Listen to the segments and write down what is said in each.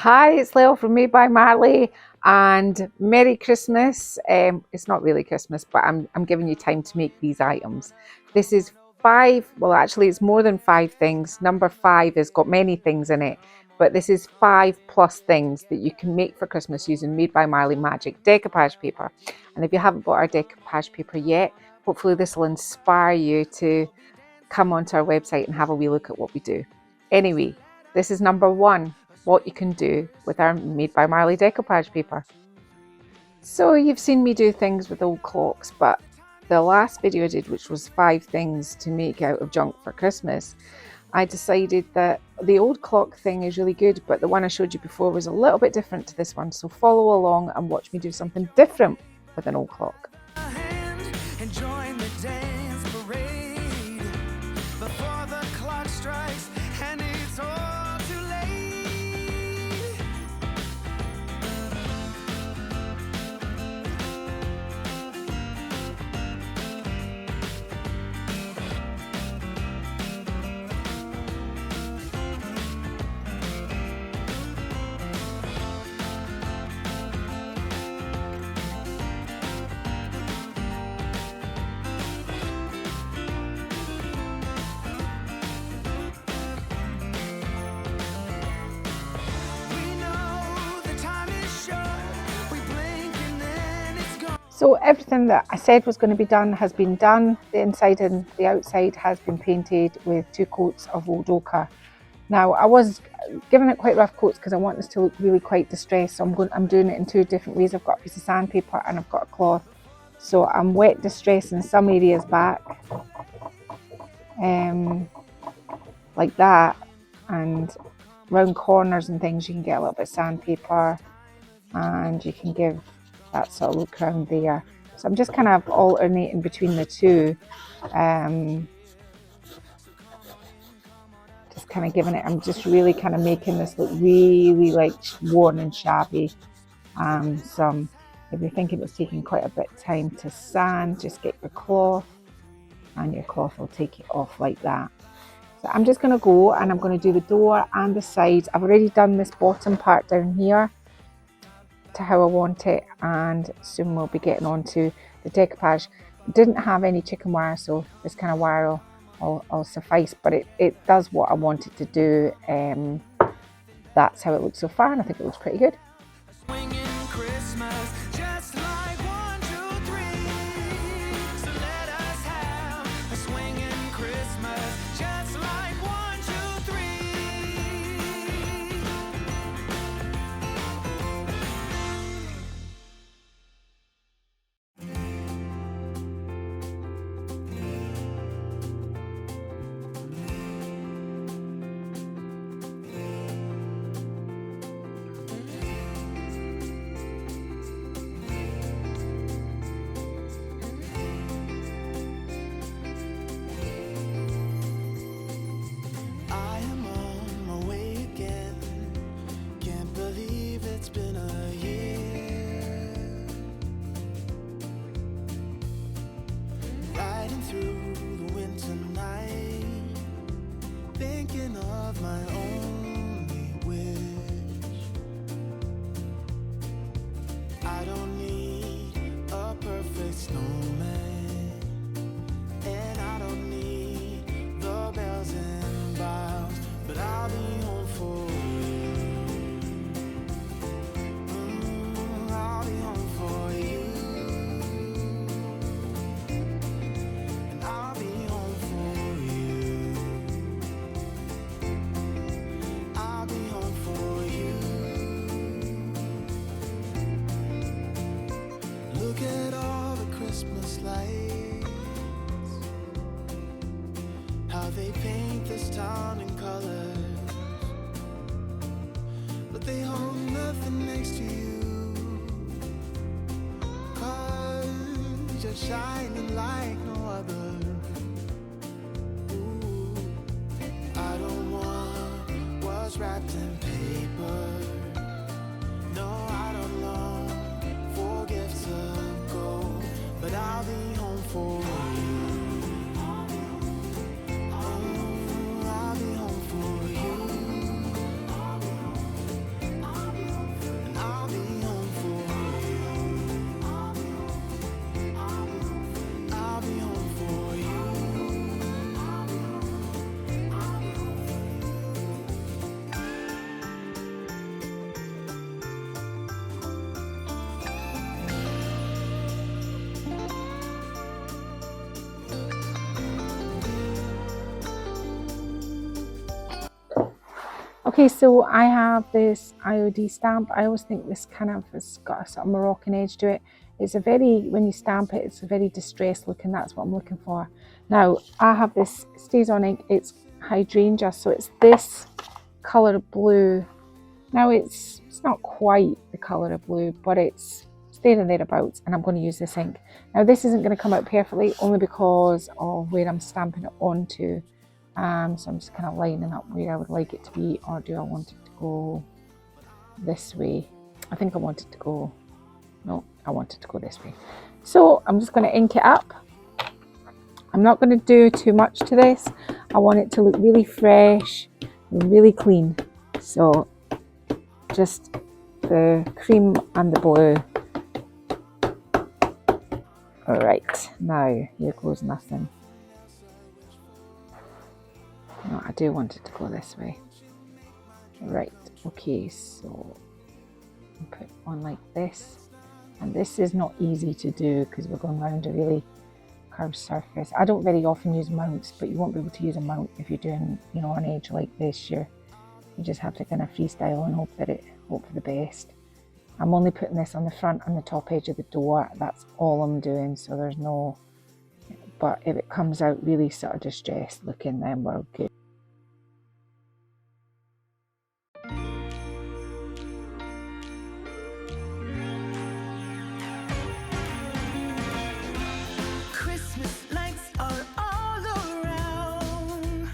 Hi, it's Lil from Made by Marley, and Merry Christmas. It's not really Christmas, but I'm giving you time to make these items. This is five, well, actually, it's more than five things. Number five has got many things in it, but this is 5+ things that you can make for Christmas using Made by Marley Magic Decoupage paper. And if you haven't bought our decoupage paper yet, hopefully this will inspire you to come onto our website and have a wee look at what we do. Anyway, this is number one. What you can do with our Made by Marley decoupage paper. So you've seen me do things with old clocks, but the last video I did, which was 5 things to make out of junk for Christmas, I decided that the old clock thing is really good, but the one I showed you before was a little bit different to this one. So follow along and watch me do something different with an old clock. And join the dance parade before the clock strikes and it's all too late. So everything that I said was going to be done has been done. The inside and the outside has been painted with 2 coats of old ochre. Now I was giving it quite rough coats because I want this to look really quite distressed. So I'm doing it in 2 different ways. I've got a piece of sandpaper and I've got a cloth. So I'm wet distressing some areas back, like that, and round corners and things you can get a little bit of sandpaper, and you can give that sort of look around there. So I'm just kind of alternating between the two, just kind of giving it, I'm just really kind of making this look really like worn and shabby. If you're thinking it's taking quite a bit of time to sand, just get your cloth and your cloth will take it off like that. So I'm just going to go and I'm going to do the door and the sides. I've already done this bottom part down here to how I want it, and soon we'll be getting on to the decoupage. Didn't have any chicken wire, so this kind of wire will suffice, but it does what I want it to do. That's how it looks so far, and I think it looks pretty good. My only wish. I don't need a perfect snowman, and I don't need the bells and boughs, but I'll be home for you. I'll be home for you, and I'll be home for you. I'll be home for you. Look at all the Christmas lights, how they paint this town in colors, but they hold nothing next to you, 'cause you're shining like no other. Ooh, I don't want what's wrapped in paper. No, I don't long for gifts of gold, but I'll be home for you. I'll be home for you. Okay, so I have this IOD stamp. I always think this kind of has got a sort of Moroccan edge to it. It's a very, when you stamp it, it's a very distressed look, and that's what I'm looking for. Now, I have this Stays On ink. It's hydrangea, so it's this colour blue. Now, it's not quite the colour of blue, but it's there and thereabouts, and I'm going to use this ink. Now, this isn't going to come out perfectly, only because of where I'm stamping it onto. So I'm just kind of lining up where I would like it to be, or do I want it to go this way? I think I want it to go, no, I want it to go this way. So I'm just going to ink it up. I'm not going to do too much to this. I want it to look really fresh, really clean. So just the cream and the blue. All right, now here goes nothing. No, I do want it to go this way. Right, okay, so put it on like this. And this is not easy to do because we're going around a really curved surface. I don't very often use mounts, but you won't be able to use a mount if you're doing, you know, an edge like this. You just have to kind of freestyle and hope for the best. I'm only putting this on the front and the top edge of the door. That's all I'm doing, so there's no, but if it comes out really sort of distressed looking, then we're good. Christmas lights are all around.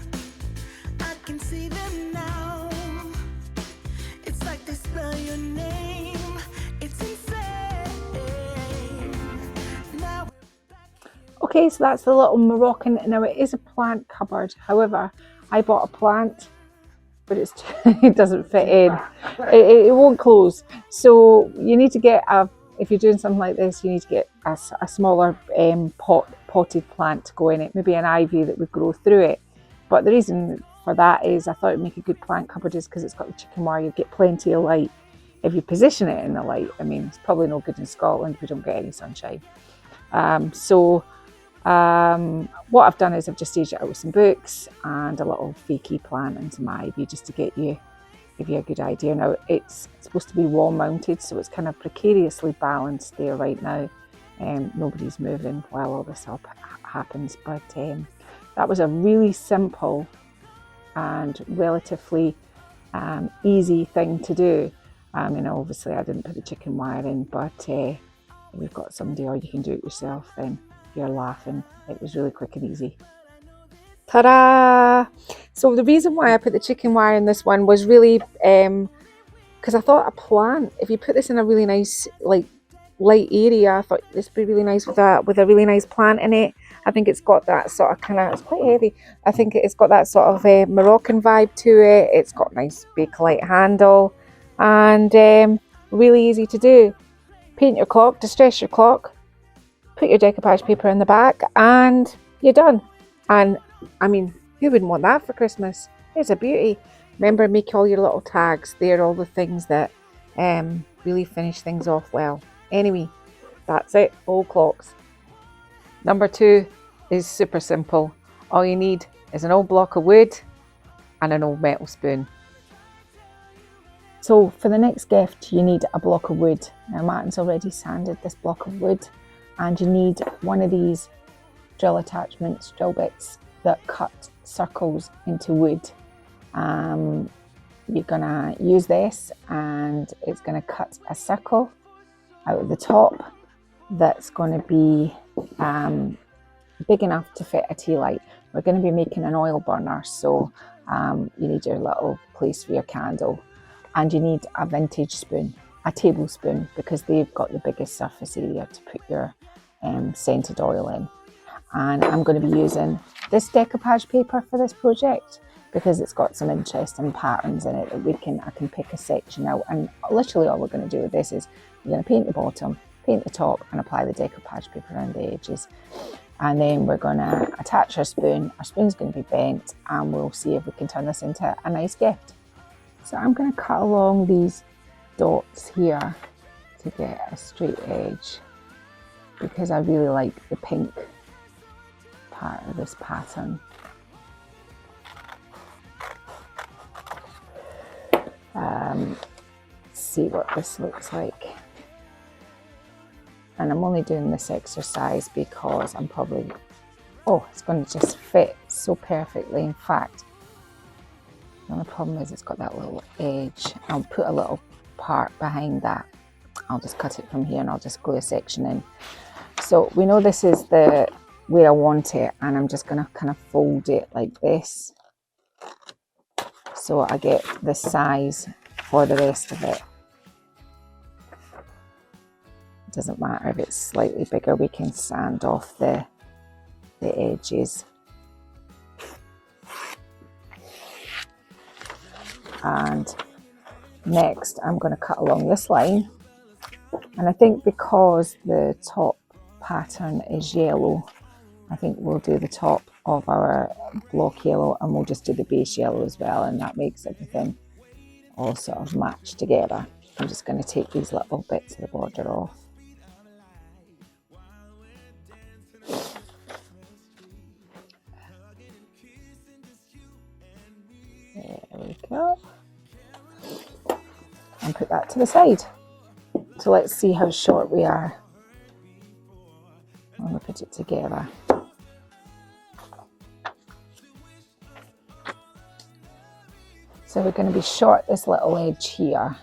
I can see them now. It's like they spell your name. It's insane. Now Okay, so that's the little Moroccan. Now it is a plant cupboard. However, I bought a plant, but it's it doesn't fit in. It won't close. So you need to get if you're doing something like this, you need to get a smaller potted plant to go in it, maybe an ivy that would grow through it. But the reason for that is I thought it'd make a good plant cupboard is because it's got the chicken wire. You get plenty of light if you position it in the light. I mean, it's probably no good in Scotland. We don't get any sunshine. What I've done is I've just staged it out with some books and a little fakey plant and some ivy just to give you a good idea. Now it's supposed to be wall mounted, so it's kind of precariously balanced there right now. Nobody's moving while all this happens, but that was a really simple and relatively easy thing to do. Obviously I didn't put the chicken wire in, but if you've got somebody or you can do it yourself, then you're laughing. It was really quick and easy. Ta-da! So the reason why I put the chicken wire in this one was really because I thought a plant, if you put this in a really nice like light area, I thought this would be really nice with a really nice plant in it. I think it's got that sort of kind of, it's quite heavy. I think it's got that sort of Moroccan vibe to it. It's got a nice Bakelite handle and really easy to do. Paint your clock, distress your clock, put your decoupage paper in the back and you're done. And I mean, who wouldn't want that for Christmas? It's a beauty. Remember, make all your little tags. They're all the things that really finish things off well. Anyway, that's it, old clocks. Number 2 is super simple. All you need is an old block of wood and an old metal spoon. So for the next gift, you need a block of wood. Now Martin's already sanded this block of wood, and you need one of these drill attachments, drill bits that cut circles into wood. You're gonna use this and it's gonna cut a circle out of the top that's gonna be big enough to fit a tea light. We're gonna be making an oil burner, so you need your little place for your candle, and you need a vintage spoon, a tablespoon, because they've got the biggest surface area to put your scented oil in. And I'm going to be using this decoupage paper for this project because it's got some interesting patterns in it that I can pick a section out, and literally all we're going to do with this is we're going to paint the bottom, paint the top and apply the decoupage paper around the edges, and then we're going to attach our spoon. Our spoon's going to be bent and we'll see if we can turn this into a nice gift. So I'm going to cut along these dots here to get a straight edge because I really like the pink part of this pattern. See what this looks like. And I'm only doing this exercise because I'm probably, oh, it's going to just fit so perfectly. In fact, the only problem is it's got that little edge. I'll put a little part behind that. I'll just cut it from here and I'll just glue a section in. So we know this is the way I want it, and I'm just going to kind of fold it like this so I get the size for the rest of it. It doesn't matter if it's slightly bigger, we can sand off the edges. And next I'm going to cut along this line, and I think because the top pattern is yellow, I think we'll do the top of our block yellow and we'll just do the base yellow as well, and that makes everything all sort of match together. I'm just going to take these little bits of the border off. There we go. And put that to the side. So let's see how short we are when we put it together. So we're going to be short this little edge here.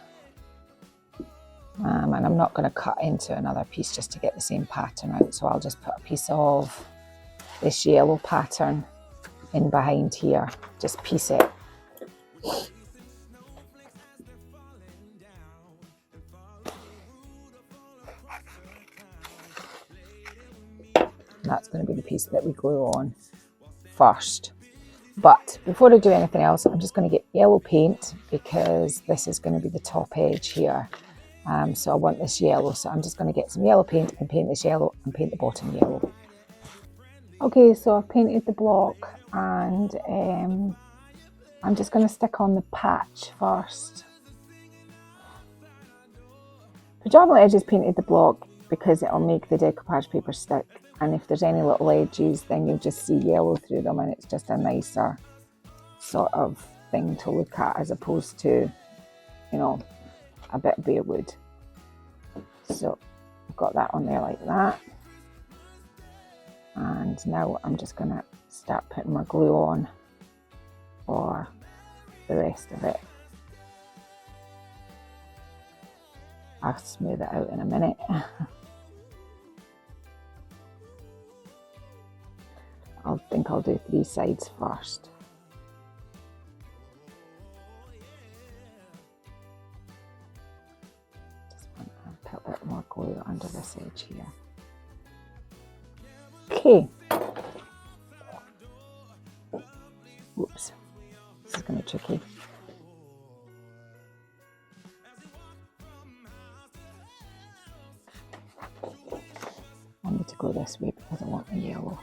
And I'm not going to cut into another piece just to get the same pattern out. So I'll just put a piece of this yellow pattern in behind here. Just piece it. That's going to be the piece that we glue on first. But before I do anything else, I'm just going to get yellow paint because this is going to be the top edge here. So I want this yellow, so I'm just going to get some yellow paint and paint this yellow and paint the bottom yellow. Okay, so I've painted the block, and I'm just going to stick on the patch first. Predominantly I just painted the block because it'll make the decoupage paper stick, and if there's any little edges then you'll just see yellow through them, and it's just a nicer sort of thing to look at as opposed to, you know, a bit of bare wood. So I've got that on there like that, and now I'm just going to start putting my glue on for the rest of it. I'll smooth it out in a minute. I think I'll do 3 sides first. Just want to put a bit more glue under this edge here. Okay. Whoops. This is going to be tricky. I need to go this way because I want the yellow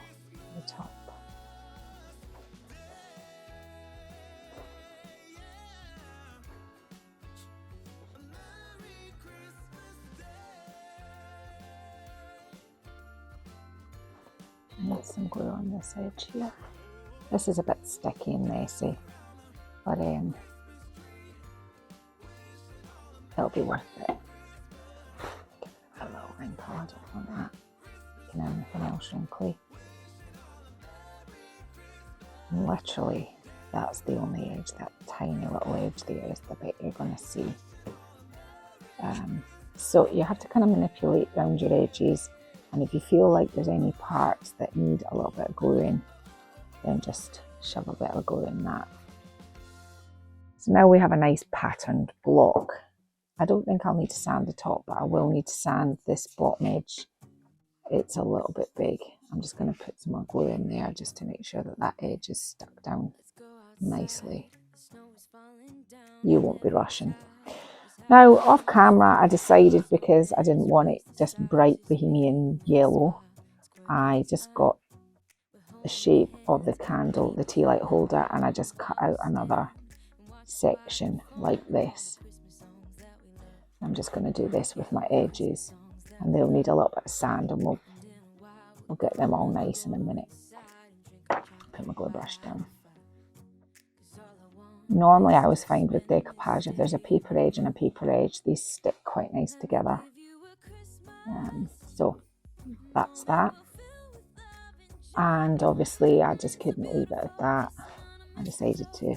at the top. I need some glue on this edge here. This is a bit sticky and messy, but it'll be worth it. Give it a little wrinkle, I don't want that. Making anything else wrinkly. And literally, that's the only edge, that tiny little edge there is the bit you're going to see. So you have to kind of manipulate around your edges, and if you feel like there's any parts that need a little bit of glue in, then just shove a bit of glue in that. So now we have a nice patterned block. I don't think I'll need to sand the top, but I will need to sand this bottom edge. It's a little bit big. I'm just going to put some more glue in there just to make sure that that edge is stuck down nicely. You won't be rushing. Now off camera I decided, because I didn't want it just bright bohemian yellow, I just got the shape of the candle, the tea light holder, and I just cut out another section like this. I'm just going to do this with my edges, and they'll need a little bit of sand, and we'll get them all nice in a minute. Put my glue brush down. Normally I always find with decoupage, if there's a paper edge and a paper edge, these stick quite nice together. So that's that. And obviously I just couldn't leave it at that. I decided to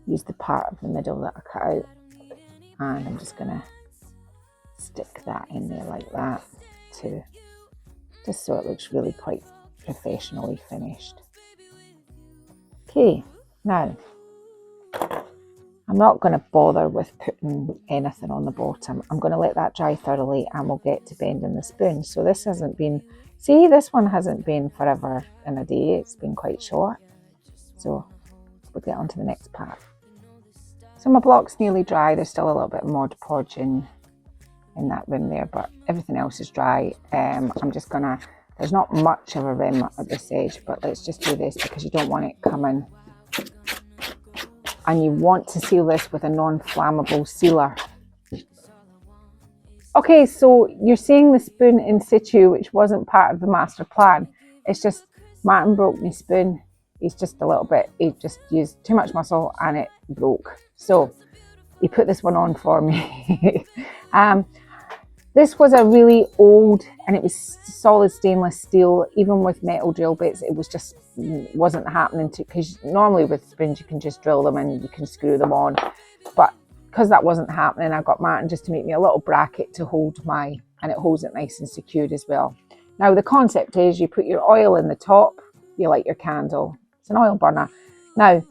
use the part of the middle that I cut out, and I'm just going to stick that in there like that too, just so it looks really quite professionally finished. Okay, now I'm not going to bother with putting anything on the bottom. I'm going to let that dry thoroughly and we'll get to bending the spoon. So this hasn't been, see, this one hasn't been forever and a day. It's been quite short. So we'll get on to the next part. So my block's nearly dry. There's still a little bit of Mod Podge in that rim there, but everything else is dry. I'm just going to, there's not much of a rim at this edge, but let's just do this because you don't want it coming. And you want to seal this with a non-flammable sealer. Okay, so you're seeing the spoon in situ, which wasn't part of the master plan. It's just Martin broke my spoon. He's just a little bit, he just used too much muscle and it broke. So he put this one on for me. This was a really old, and it was solid stainless steel. Even with metal drill bits, it was just wasn't happening to, because normally with spoons you can just drill them and you can screw them on, but because that wasn't happening, I got Martin just to make me a little bracket to hold my, and it holds it nice and secured as well. Now the concept is you put your oil in the top, you light your candle. It's an oil burner. Now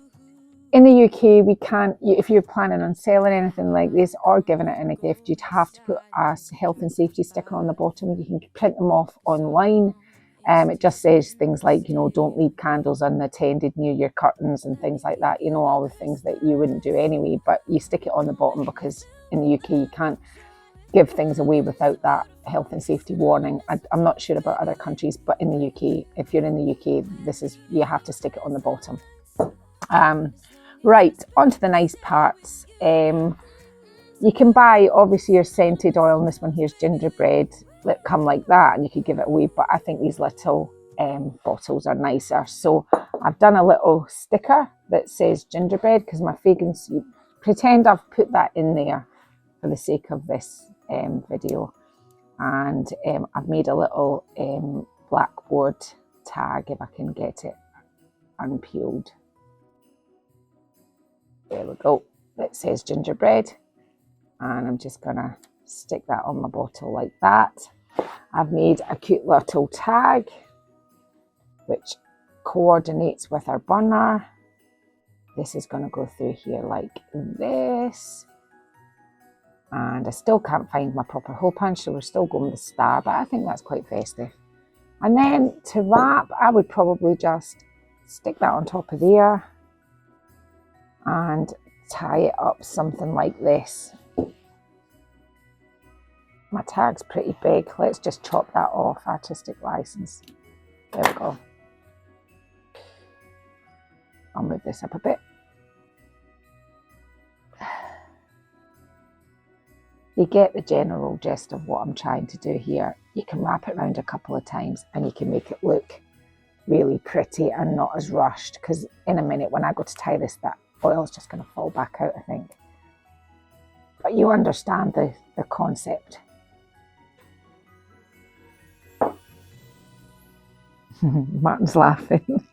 in the UK, we can't, if you're planning on selling anything like this or giving it in a gift, you'd have to put a health and safety sticker on the bottom. You can print them off online. It just says things like, you know, don't leave candles unattended near your curtains and things like that. You know, all the things that you wouldn't do anyway, but you stick it on the bottom because in the UK, you can't give things away without that health and safety warning. I'm not sure about other countries, but in the UK, if you're in the UK, this is, you have to stick it on the bottom. Right, on to the nice parts. You can buy, obviously, your scented oil, and this one here's gingerbread, that come like that, and you could give it away, but I think these little bottles are nicer. So I've done a little sticker that says gingerbread, because my fragrance, pretend I've put that in there for the sake of this video. And I've made a little blackboard tag, if I can get it unpeeled. There we go. It says gingerbread, and I'm just gonna stick that on my bottle like that. I've made a cute little tag which coordinates with our burner. This is going to go through here like this, and I still can't find my proper hole punch, so we're still going with the star, but I think that's quite festive. And then to wrap, I would probably just stick that on top of there and tie it up something like this. My tag's pretty big. Let's just chop that off, artistic license. There we go. I'll move this up a bit. You get the general gist of what I'm trying to do here. You can wrap it around a couple of times and you can make it look really pretty and not as rushed, because in a minute when I go to tie this, that oil is just going to fall back out, I think. But you understand the concept. Martin's laughing.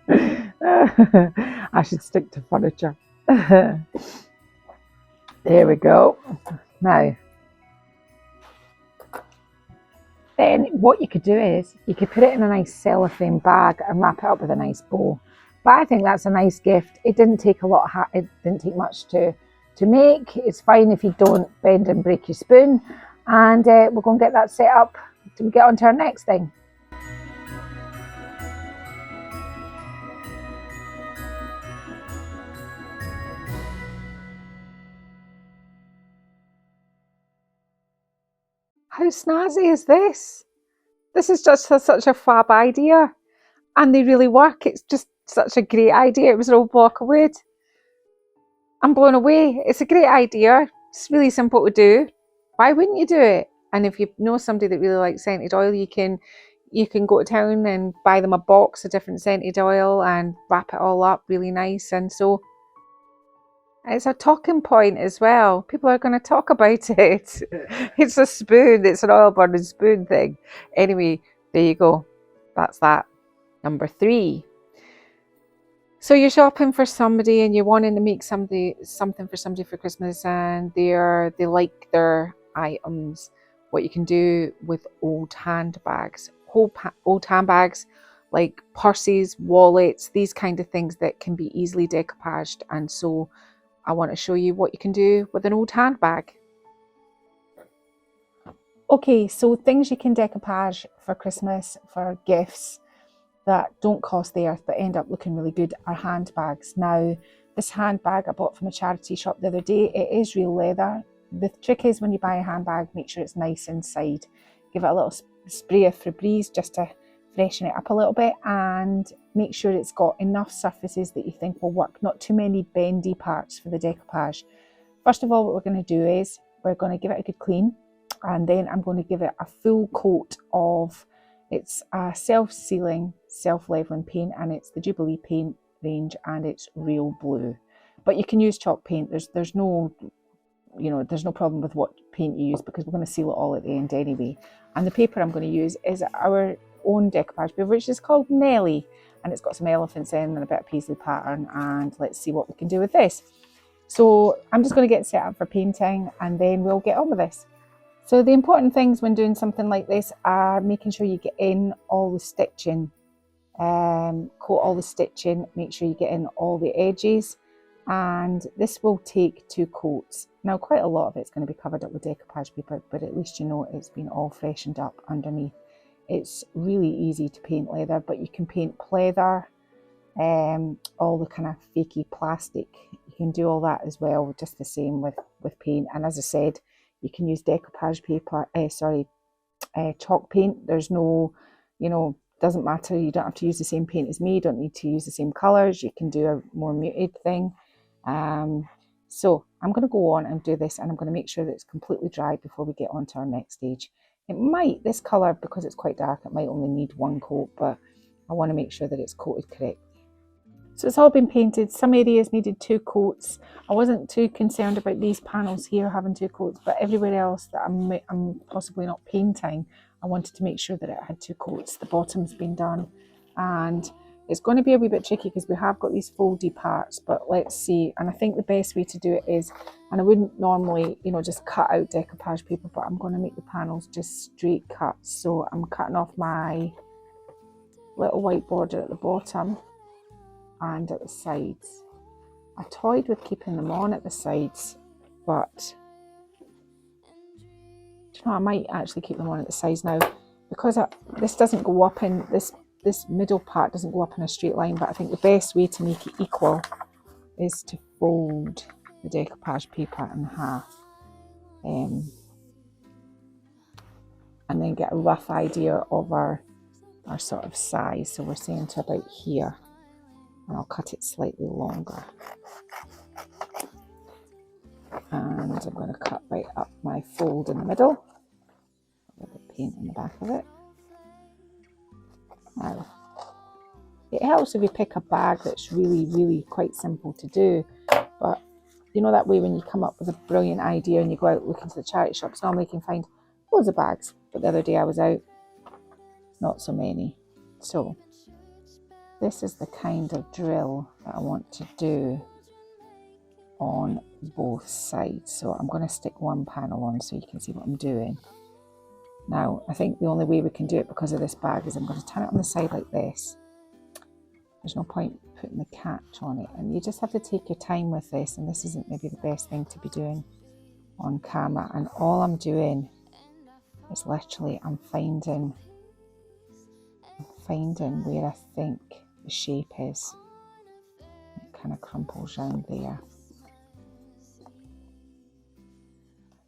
I should stick to furniture. There we go. Now, then what you could do is you could put it in a nice cellophane bag and wrap it up with a nice bow. But I think that's a nice gift. It didn't take a lot of it didn't take much to make. It's fine if you don't bend and break your spoon. And we're going to get that set up to get on to our next thing. How snazzy is this? This is just such a fab idea, and they really work. It's just such a great idea. It was an old block of wood. I'm blown away. It's a great idea. It's really simple to do. Why wouldn't you do it? And if you know somebody that really likes scented oil, you can go to town and buy them a box of different scented oil and wrap it all up really nice. And so It's a talking point as well. People are going to talk about it. It's a spoon. It's an oil burning spoon thing. Anyway, there you go. That's that. Number 3. So you're shopping for somebody and you're wanting to make something for somebody for Christmas, and they like their items. What you can do with old handbags, old handbags like purses, wallets, these kind of things that can be easily decoupaged. And so I want to show you what you can do with an old handbag. Okay, so things you can decoupage for Christmas, for gifts that don't cost the earth but end up looking really good are handbags. Now, this handbag I bought from a charity shop the other day, it is real leather. The trick is when you buy a handbag, make sure it's nice inside. Give it a little spray of Febreze just to freshen it up a little bit, and make sure it's got enough surfaces that you think will work, not too many bendy parts for the decoupage. First of all, what we're going to do is we're going to give it a good clean, and then I'm going to give it a full coat of, it's a self-sealing, self-leveling paint, and it's the Jubilee paint range, and it's real blue. But you can use chalk paint. There's no, there's no problem with what paint you use, because we're going to seal it all at the end anyway. And the paper I'm going to use is our own decoupage paper, which is called Nelly, and it's got some elephants in and a bit of paisley pattern. And let's see what we can do with this. So I'm just going to get set up for painting, and then we'll get on with this. So the important things when doing something like this are making sure you get in all the stitching, coat all the stitching, make sure you get in all the edges, and this will take 2 coats. Now quite a lot of it's going to be covered up with decoupage paper, but at least you know it's been all freshened up underneath. It's really easy to paint leather, but you can paint pleather, all the kind of fakey plastic. You can do all that as well, just the same with paint. And as I said, you can use decoupage paper, chalk paint. There's no, doesn't matter. You don't have to use the same paint as me. You don't need to use the same colours. You can do a more muted thing. So I'm going to go on and do this, and I'm going to make sure that it's completely dry before we get on to our next stage. It might, this colour, because it's quite dark, it might only need 1 coat, but I want to make sure that it's coated correctly. So it's all been painted. Some areas needed 2 coats. I wasn't too concerned about these panels here having 2 coats, but everywhere else that I'm possibly not painting, I wanted to make sure that it had 2 coats. The bottom's been done, and it's going to be a wee bit tricky because we have got these foldy parts, but let's see. And I think the best way to do it is, and I wouldn't normally, just cut out decoupage paper, but I'm going to make the panels just straight cuts. So I'm cutting off my little white border at the bottom and at the sides. I toyed with keeping them on at the sides, but I might actually keep them on at the sides now, because this doesn't go up in this middle part doesn't go up in a straight line. But I think the best way to make it equal is to fold the decoupage paper in half, and then get a rough idea of our sort of size. So we're saying to about here, and I'll cut it slightly longer, and I'm going to cut right up my fold in the middle with the paint in the back of it. Now, it helps if you pick a bag that's really, really quite simple to do, but that way when you come up with a brilliant idea and you go out looking to the charity shops, normally you can find loads of bags, but the other day I was out, not so many. So this is the kind of drill that I want to do on both sides. So I'm going to stick 1 panel on so you can see what I'm doing. Now, I think the only way we can do it because of this bag is I'm going to turn it on the side like this. There's no point putting the catch on it, and you just have to take your time with this, and this isn't maybe the best thing to be doing on camera. And all I'm doing is literally I'm finding where I think the shape is. It kind of crumples around there.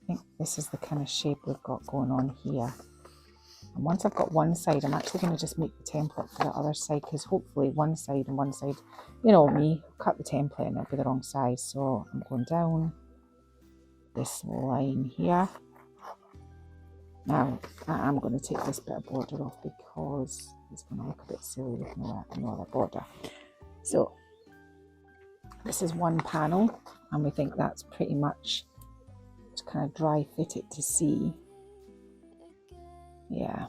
I think this is the kind of shape we've got going on here. And once I've got one side, I'm actually going to just make the template for the other side, because hopefully one side and one side, me, cut the template and it'll be the wrong size. So I'm going down this line here. Now I'm going to take this bit of border off because it's going to look a bit silly with no other border. So this is 1 panel, and we think that's pretty much to kind of dry fit it to see. Yeah,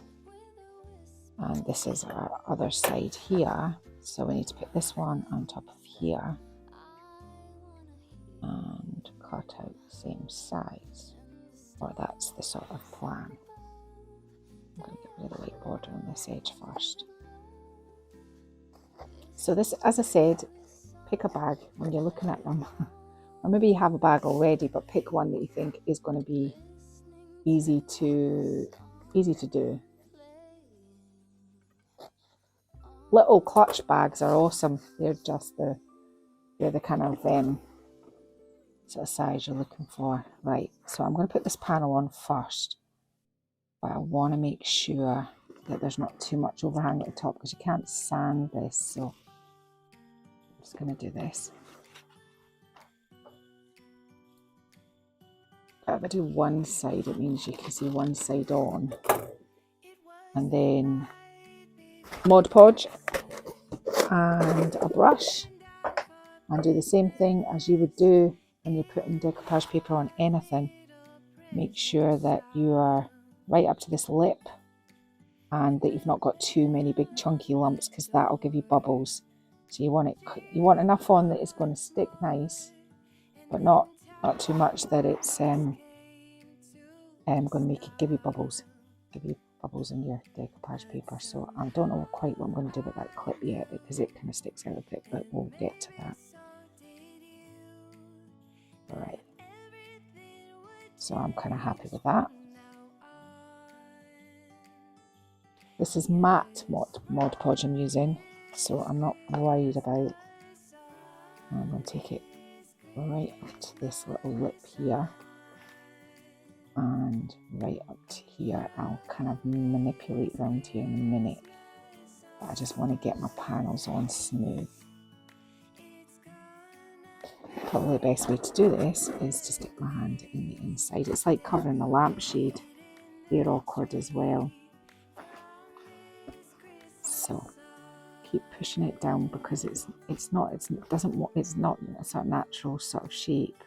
and this is our other side here, so we need to put this one on top of here and cut out the same size, or that's the sort of plan. I'm going to get rid of the white border on this edge first. So this, as I said, pick a bag when you're looking at them, or maybe you have a bag already, but pick one that you think is going to be easy to do. Little clutch bags are awesome. They're the kind of sort of size you're looking for. Right, so I'm going to put this panel on first, but I want to make sure that there's not too much overhang at the top because you can't sand this. So I'm just going to do this. If I do one side, it means you can see one side on, and then Mod Podge and a brush, and do the same thing as you would do when you're putting decoupage paper on anything. Make sure that you are right up to this lip and that you've not got too many big chunky lumps, because that'll give you bubbles. So you want enough on that it's going to stick nice, but not too much that it's going to make it give you bubbles in your decoupage paper. So I don't know quite what I'm going to do with that clip yet, because it kind of sticks out a bit, but we'll get to that. Alright, so I'm kind of happy with that. This is matte Mod Podge I'm using, so I'm not worried about. I'm going to take it right up to this little lip here and right up to here. I'll kind of manipulate around here in a minute, but I just want to get my panels on smooth. Probably the best way to do this is to stick my hand in the inside. It's like covering a lampshade. They're awkward as well. So keep pushing it down because it's not a sort of natural sort of shape.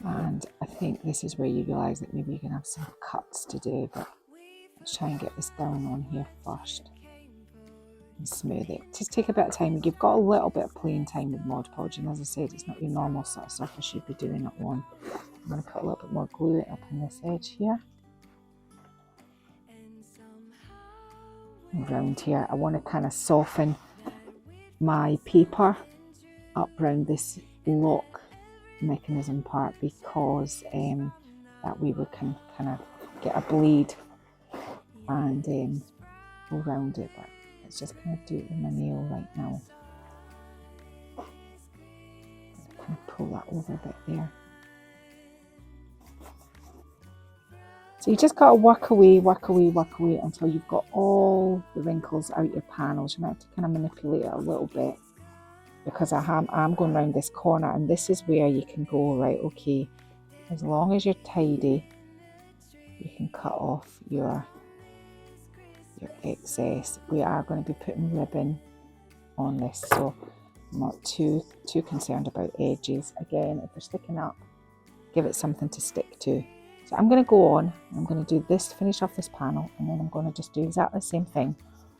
And I think this is where you realise that maybe you're going to have some cuts to do, but let's try and get this down on here first and smooth it. Just take a bit of time. You've got a little bit of playing time with Mod Podge, and as I said, it's not your normal sort of surface you'd be doing it on. I'm going to put a little bit more glue up on this edge here. Around here, I want to kind of soften my paper up around this lock mechanism part, because that way we can kind of get a blade and go around it. But let's just kind of do it with my nail right now. Kind of pull that over a bit there. So you just got to work away until you've got all the wrinkles out your panels. You might have to kind of manipulate it a little bit, because I'm going around this corner, and this is where you can go, right, okay, as long as you're tidy, you can cut off your excess. We are going to be putting ribbon on this, so I'm not too concerned about edges. Again, if they're sticking up, give it something to stick to. So I'm going to go on, I'm going to do this to finish off this panel, and then I'm going to just do exactly the same thing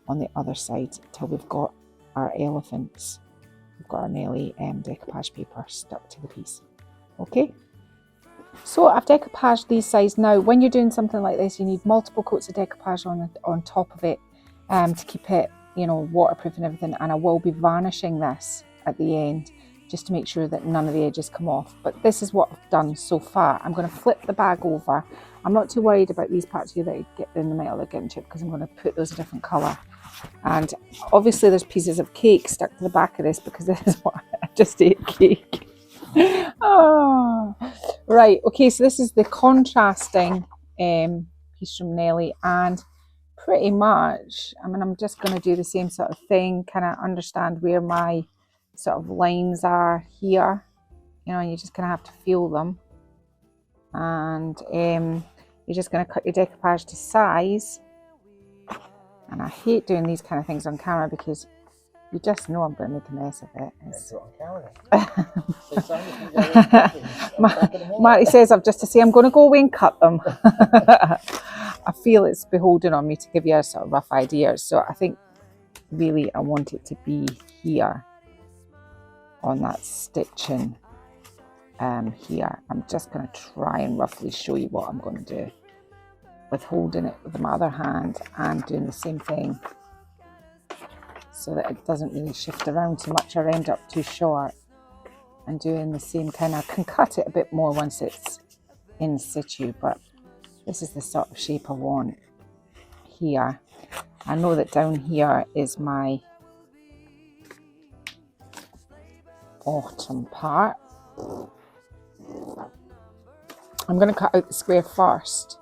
on the other side until we've got our elephants. We've got our Nelly decoupage paper stuck to the piece. Okay, so I've decoupaged these sides. Now, when you're doing something like this, you need multiple coats of decoupage on top of it to keep it, waterproof and everything. And I will be varnishing this at the end, just to make sure that none of the edges come off. But this is what I've done so far. I'm going to flip the bag over. I'm not too worried about these parts here that get in the middle that get into it, because I'm going to put those a different colour. And obviously there's pieces of cake stuck to the back of this, because this is what I just ate cake. Oh. Right, okay, so this is the contrasting piece from Nelly, and pretty much, I'm just going to do the same sort of thing, kind of understand where my sort of lines are here, and you're just going to have to feel them, and you're just going to cut your decoupage to size. And I hate doing these kind of things on camera, because You just know I'm going to make a mess of it. That's what I'm counting. Marty says I've just to say I'm going to go away and cut them. I feel it's beholden on me to give you a sort of rough idea. So I think really I want it to be here on that stitching here. I'm just going to try and roughly show you what I'm going to do with holding it with my other hand and doing the same thing so that it doesn't really shift around too much or end up too short, and doing the same kind of, I can cut it a bit more once it's in situ, but this is the sort of shape I want here. I know that down here is my autumn part. I'm going to cut out the square first,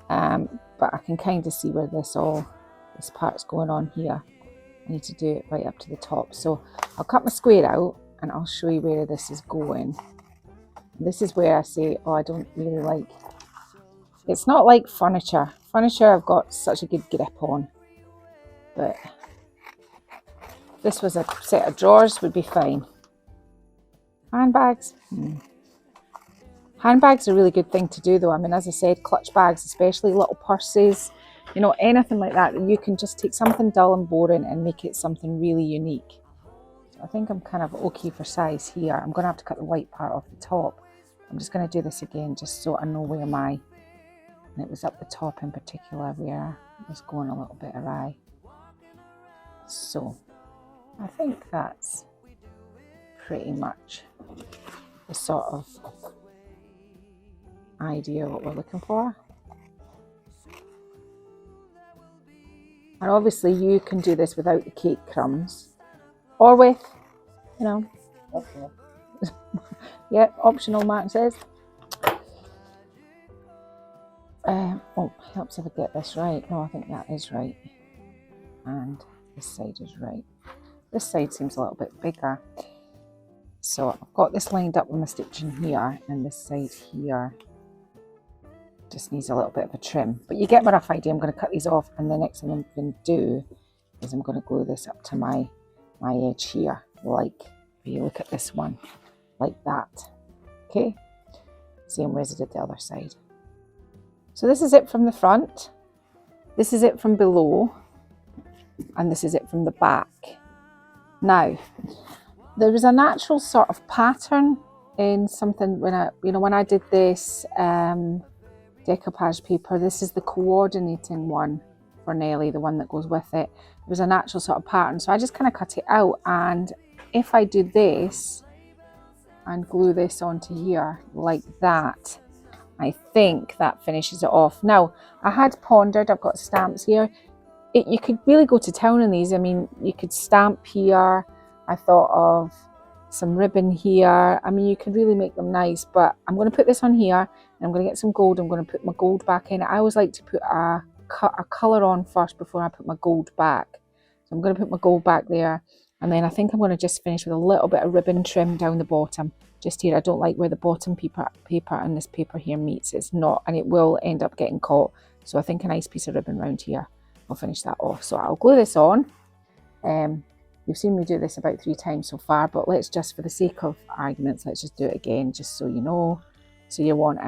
but I can kind of see where this part's going on here. I need to do it right up to the top. So I'll cut my square out and I'll show you where this is going. This is where I say, oh, I don't really like, it's not like furniture. Furniture I've got such a good grip on, but if this was a set of drawers would be fine. Handbags. Handbags are a really good thing to do though. I mean, as I said, clutch bags, especially little purses, you know, anything like that, you can just take something dull and boring and make it something really unique. So I think I'm kind of okay for size here. I'm going to have to cut the white part off the top. I'm just going to do this again just so I know where and it was up the top in particular where I was going a little bit awry. So I think that's pretty much the sort of idea what we're looking for. And obviously you can do this without the cake crumbs or with, you know, Optional. yeah, optional, Martin says. Oh, helps if I get this right. No, I think that is right. And this side is right. This side seems a little bit bigger. So I've got this lined up with my stitching here, and this side here just needs a little bit of a trim. But you get my rough idea. I'm going to cut these off, and the next thing I'm going to do is I'm going to glue this up to my edge here, like if you look at this one, like that. Okay, same way as I did the other side. So this is it from the front, this is it from below, and this is it from the back. Now, there was a natural sort of pattern in something when I did this decoupage paper. This is the coordinating one for Nelly, the one that goes with it. There was a natural sort of pattern, so I just kind of cut it out, and if I do this and glue this onto here like that, I think that finishes it off. Now, I had pondered, I've got stamps here. You could really go to town on these. I mean, you could stamp here. I thought of some ribbon here. I mean, you could really make them nice, but I'm going to put this on here and I'm going to get some gold. I'm going to put my gold back in. I always like to put a colour on first before I put my gold back. So I'm going to put my gold back there, and then I think I'm going to just finish with a little bit of ribbon trim down the bottom. Just here, I don't like where the bottom paper and this paper here meets. It's not, and it will end up getting caught. So I think a nice piece of ribbon around here will finish that off. So I'll glue this on. You've seen me do this about 3 times so far, but let's just, for the sake of arguments, let's just do it again, just so you know. So you want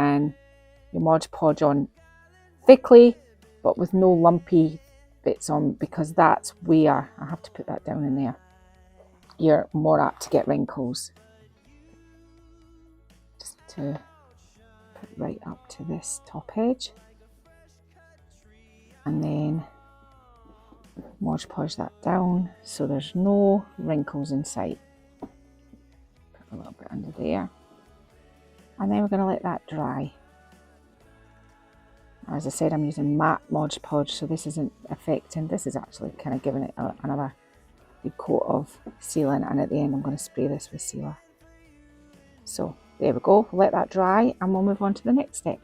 your Mod Podge on thickly, but with no lumpy bits on, because that's where, I have to put that down in there, you're more apt to get wrinkles. Just to put right up to this top edge. And then Mod Podge that down so there's no wrinkles in sight. Put a little bit under there. And then we're going to let that dry. As I said, I'm using matte Mod Podge, so this isn't affecting. This is actually kind of giving it another good coat of sealant, and at the end I'm going to spray this with sealer. So there we go, let that dry and we'll move on to the next step.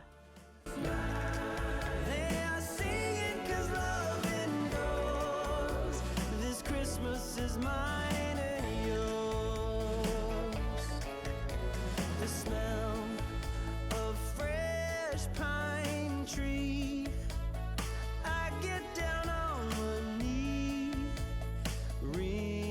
Ring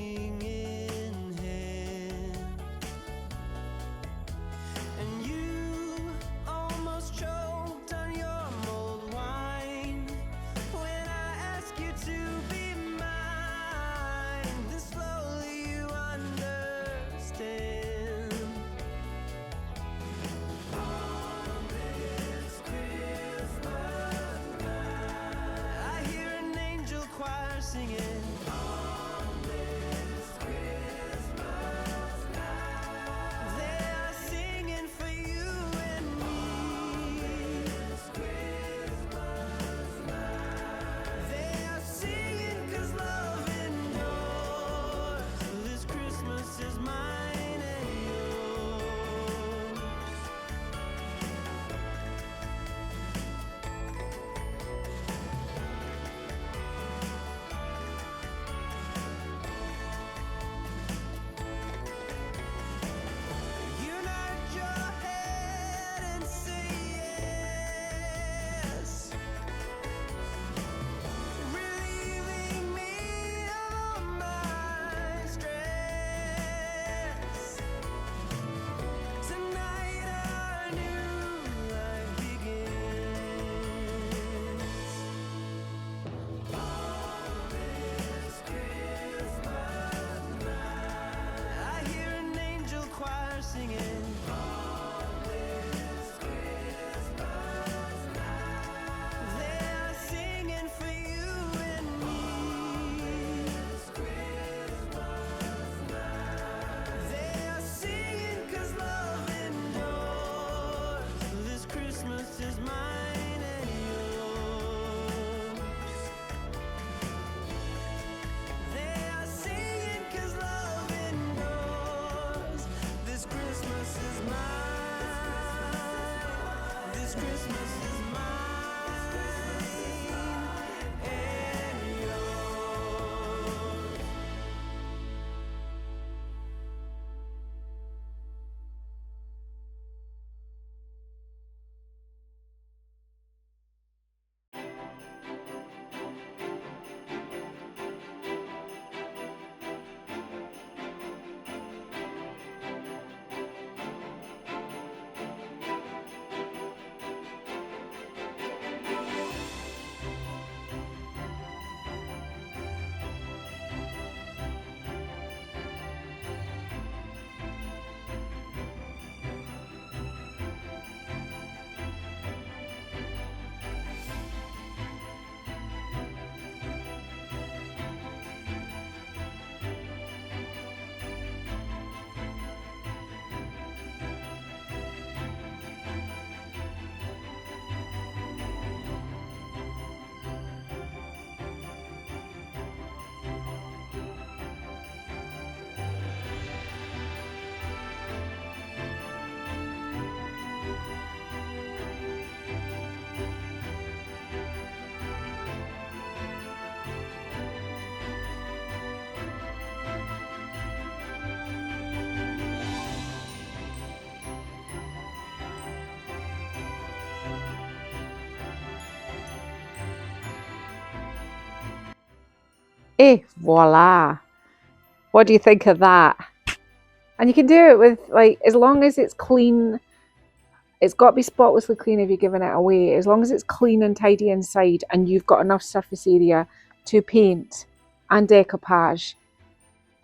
Et voila! What do you think of that? And you can do it with, like, as long as it's clean. It's got to be spotlessly clean if you're giving it away. As long as it's clean and tidy inside and you've got enough surface area to paint and decoupage,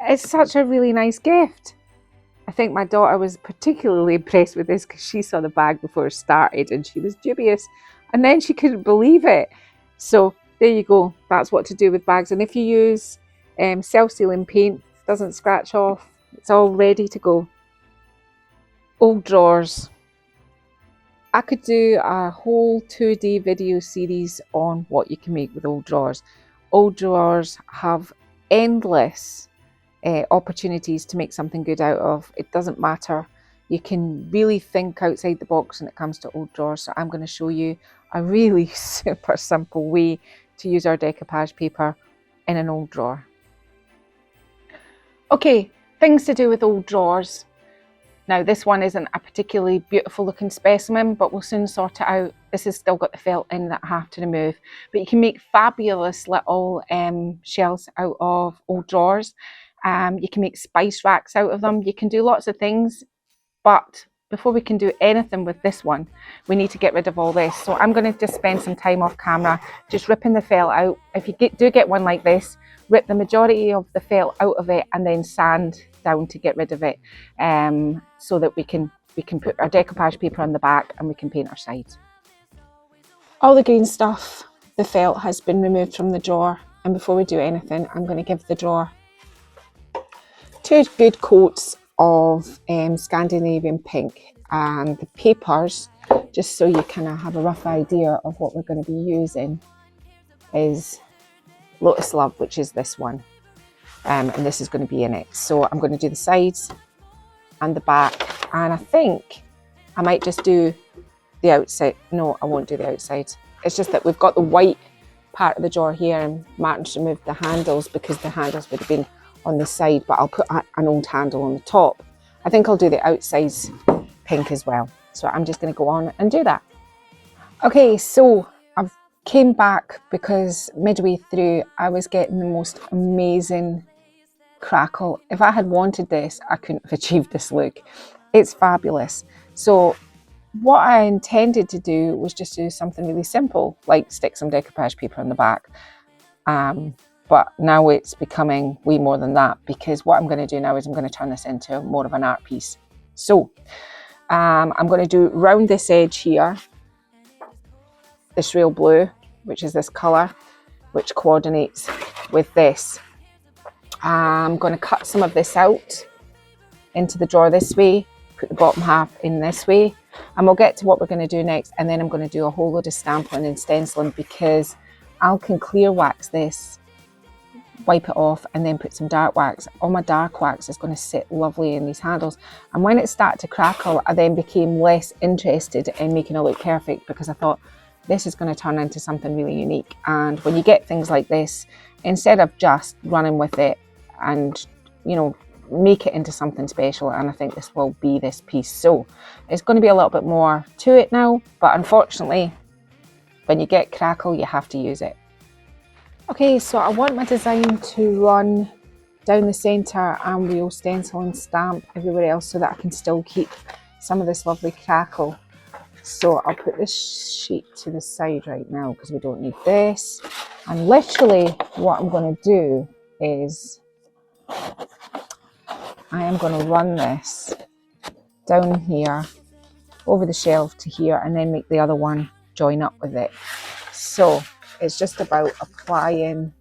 it's such a really nice gift. I think my daughter was particularly impressed with this because she saw the bag before it started and she was dubious, and then she couldn't believe it. So there you go, that's what to do with bags. And if you use self-sealing paint, it doesn't scratch off, it's all ready to go. Old drawers. I could do a whole 2D video series on what you can make with old drawers. Old drawers have endless opportunities to make something good out of. It doesn't matter. You can really think outside the box when it comes to old drawers. So I'm going to show you a really super simple way to use our decoupage paper in an old drawer. Okay, things to do with old drawers. Now this one isn't a particularly beautiful looking specimen, but we'll soon sort it out. This has still got the felt in that I have to remove. But you can make fabulous little shelves out of old drawers. You can make spice racks out of them. You can do lots of things, but before we can do anything with this one, we need to get rid of all this. So I'm going to just spend some time off camera just ripping the felt out. If you do get one like this, rip the majority of the felt out of it and then sand down to get rid of it, so that we can put our decoupage paper on the back and we can paint our sides. All the green stuff, the felt has been removed from the drawer, and before we do anything, I'm going to give the drawer 2 good coats of Scandinavian pink, and the papers, just so you kind of have a rough idea of what we're going to be using, is Lotus Love, which is this one, and this is going to be in it. So I'm going to do the sides and the back, and I think I might just do the outside. No, I won't do the outside. It's just that we've got the white part of the drawer here, and Martin's removed the handles because the handles would have been on the side, but I'll put an old handle on the top. I think I'll do the outsides pink as well. So I'm just going to go on and do that. Okay, so I've came back because midway through I was getting the most amazing crackle. If I had wanted this, I couldn't have achieved this look. It's fabulous. So what I intended to do was just do something really simple, like stick some decoupage paper on the back. But now it's becoming way more than that, because what I'm going to do now is I'm going to turn this into more of an art piece. So I'm going to do round this edge here, this real blue, which is this colour, which coordinates with this. I'm going to cut some of this out into the drawer this way, put the bottom half in this way, and we'll get to what we're going to do next. And then I'm going to do a whole load of stamping and stenciling, because I can clear wax this wipe it off and then put some dark wax. All my dark wax is going to sit lovely in these handles. And when it started to crackle, I then became less interested in making it look perfect, because I thought this is going to turn into something really unique. And when you get things like this, instead of just running with it and, you know, make it into something special, and I think this will be this piece. So it's going to be a little bit more to it now, but unfortunately, when you get crackle, you have to use it. Okay, so I want my design to run down the centre, and we'll stencil and stamp everywhere else so that I can still keep some of this lovely crackle. So I'll put this sheet to the side right now because we don't need this. And literally what I'm going to do is I am going to run this down here over the shelf to here, and then make the other one join up with it. So it's just about applying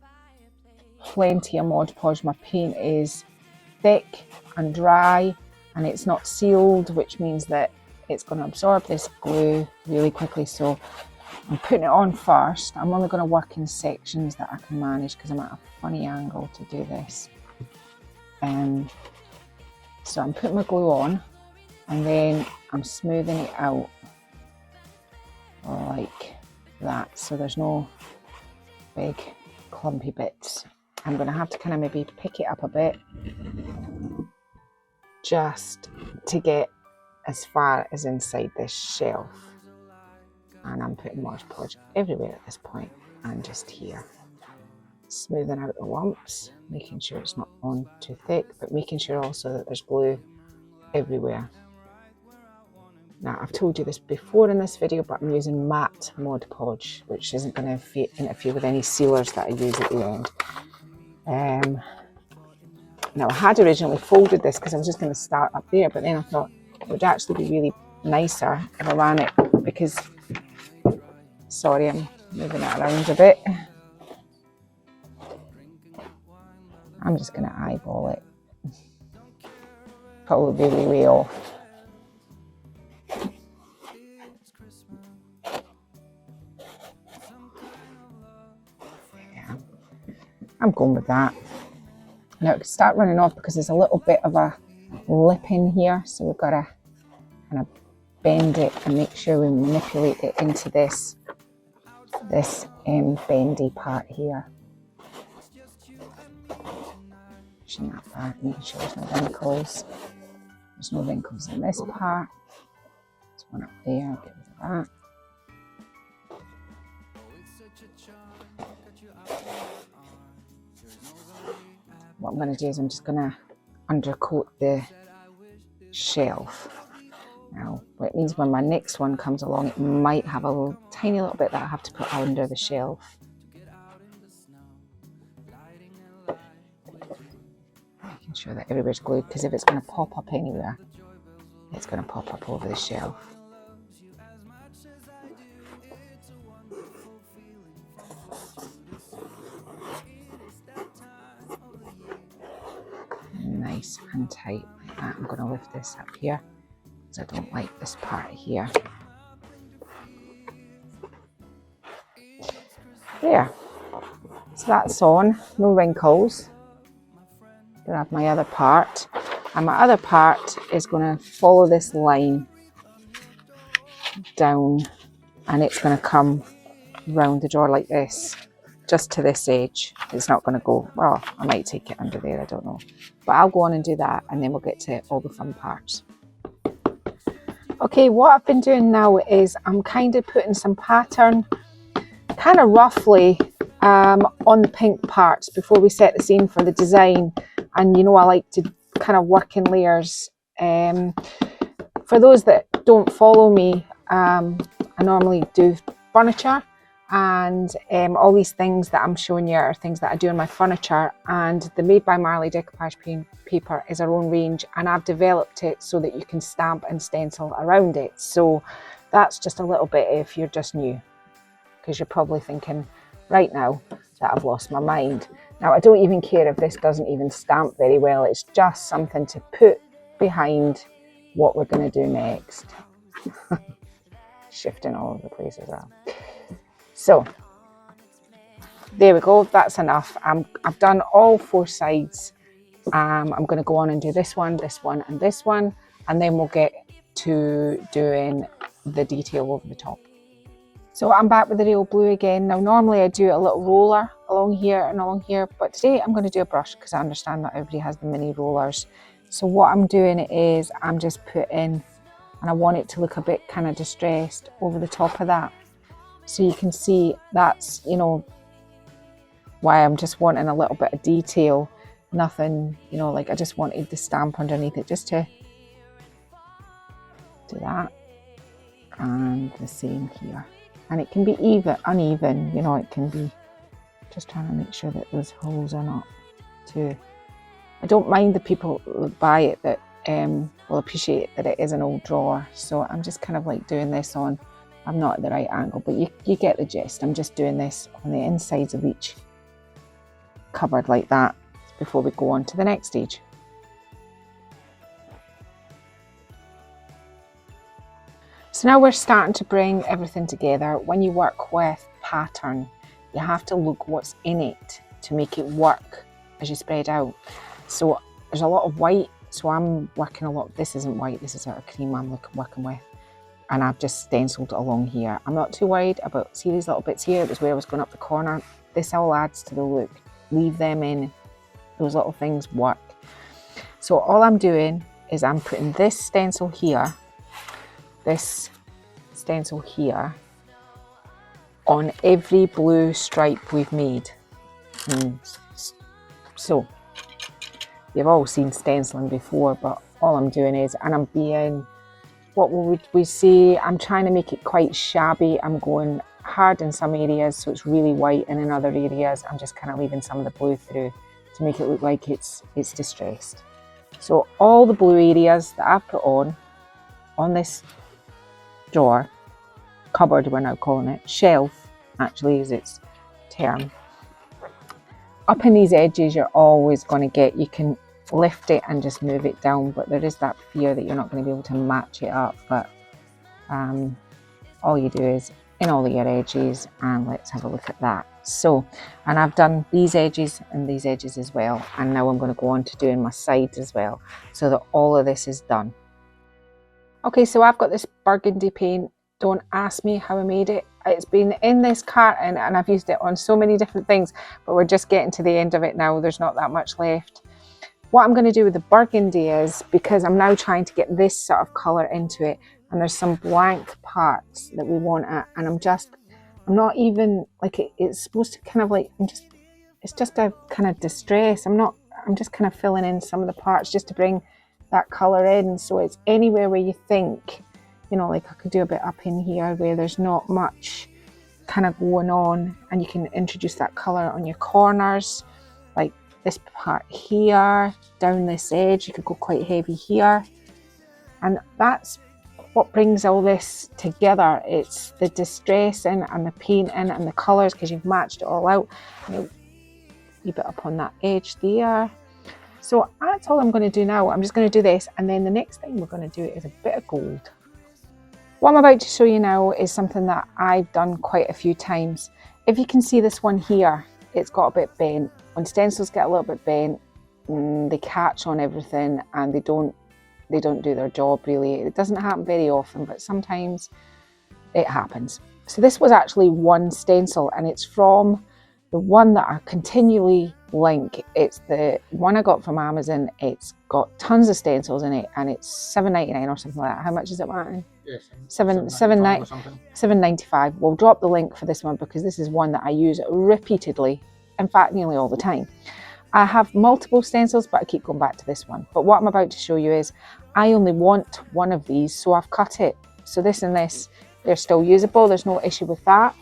plenty of Mod Podge. My paint is thick and dry, and it's not sealed, which means that it's going to absorb this glue really quickly. So I'm putting it on first. I'm only going to work in sections that I can manage because I'm at a funny angle to do this. So I'm putting my glue on, and then I'm smoothing it out like that, so there's no big clumpy bits. I'm going to have to kind of maybe pick it up a bit just to get as far as inside this shelf. And I'm putting Mod Podge everywhere at this point, and just here. Smoothing out the lumps, making sure it's not on too thick, but making sure also that there's glue everywhere. Now, I've told you this before in this video, but I'm using matte Mod Podge, which isn't going to interfere with any sealers that I use at the end. Now, I had originally folded this because I was just going to start up there, but then I thought it would actually be really nicer if I ran it, because, sorry, I'm moving it around a bit. I'm just going to eyeball it. Probably be way off. Yeah, I'm going with that. Now it can start running off because there's a little bit of a lip in here, so we've got to kind of bend it and make sure we manipulate it into this bendy part here. Pushing that back, making sure there's no wrinkles. There's no wrinkles in this part. There's one up there, get rid of that. What I'm going to do is I'm just going to undercoat the shelf. Now, what it means when my next one comes along, it might have a tiny little bit that I have to put under the shelf. Making sure that everywhere's glued, because if it's going to pop up anywhere, it's going to pop up over the shelf. Nice and tight like that. I'm going to lift this up here because I don't like this part here. There. So that's on. No wrinkles. Gonna have my other part, and my other part is going to follow this line down, and it's going to come round the drawer like this, just to this edge. It's not going to go, well, I might take it under there, I don't know, but I'll go on and do that, and then we'll get to all the fun parts. Okay, what I've been doing now is I'm kind of putting some pattern kind of roughly on the pink parts before we set the scene for the design. And you know, I like to kind of work in layers. For those that don't follow me, I normally do furniture, and all these things that I'm showing you are things that I do in my furniture. And the Made by Marley Decoupage paper is our own range, and I've developed it so that you can stamp and stencil around it. So that's just a little bit if you're just new, because you're probably thinking right now that I've lost my mind. Now, I don't even care if this doesn't even stamp very well. It's just something to put behind what we're going to do next. Shifting all over the place as well. So, there we go, that's enough. I've done all 4 sides. I'm going to go on and do this one, and this one, and then we'll get to doing the detail over the top. So I'm back with the real blue again. Now normally I do a little roller along here and along here, but today I'm going to do a brush because I understand that everybody has the mini rollers. So what I'm doing is I'm just putting, and I want it to look a bit kind of distressed over the top of that. So you can see that's, you know, why I'm just wanting a little bit of detail. Nothing, you know, like I just wanted the stamp underneath it just to do that. And the same here. And it can be even, uneven, you know, it can be, just trying to make sure that those holes are not too, I don't mind the people that buy it that will appreciate that it is an old drawer. So I'm just kind of like doing this on, I'm not at the right angle, but you get the gist. I'm just doing this on the insides of each cupboard like that before we go on to the next stage. So now we're starting to bring everything together. When you work with pattern, you have to look what's in it to make it work as you spread out. So there's a lot of white, so I'm working a lot, this isn't white, this is our cream I'm working with. And I've just stenciled along here. I'm not too worried about, see these little bits here, it was where I was going up the corner. This all adds to the look. Leave them in, those little things work. So all I'm doing is I'm putting this stencil here, this stencil here, on every blue stripe we've made. So you've all seen stenciling before, but all I'm doing is, and I'm being, what would we say, I'm trying to make it quite shabby. I'm going hard in some areas so it's really white, and in other areas I'm just kind of leaving some of the blue through to make it look like it's distressed. So all the blue areas that I've put on this drawer, cupboard we're now calling it, shelf actually is its term. Up in these edges you're always going to get, you can lift it and just move it down, but there is that fear that you're not going to be able to match it up. But all you do is in all of your edges, and let's have a look at that. So, and I've done these edges and these edges as well, and now I'm going to go on to doing my sides as well, so that all of this is done. Okay, so I've got this burgundy paint. Don't ask me how I made it. It's been in this carton and I've used it on so many different things, but we're just getting to the end of it now. There's not that much left. What I'm going to do with the burgundy is, because I'm now trying to get this sort of colour into it, and there's some blank parts that we want at, and I'm not even, like it's supposed to kind of like, it's just a kind of distress. I'm just kind of filling in some of the parts just to bring that colour in. So it's anywhere where you think, you know, like I could do a bit up in here where there's not much kind of going on, and you can introduce that colour on your corners, like this part here, down this edge, you could go quite heavy here. And that's what brings all this together. It's the distressing and the painting and the colours, because you've matched it all out. A bit up on that edge there. So that's all I'm going to do now. I'm just going to do this, and then the next thing we're going to do is a bit of gold. What I'm about to show you now is something that I've done quite a few times. If you can see this one here, it's got a bit bent. When stencils get a little bit bent, they catch on everything and they don't do their job really. It doesn't happen very often, but sometimes it happens. So this was actually one stencil, and it's from the one that I continually link. It's the one I got from Amazon. It's got tons of stencils in it, and it's $7.99 or something like that. How much is it, Martin? Yes, $7.95. We'll drop the link for this one because this is one that I use repeatedly, in fact nearly all the time. I have multiple stencils, but I keep going back to this one. But what I'm about to show you is I only want one of these, so I've cut it. So this and this, they're still usable. There's no issue with that.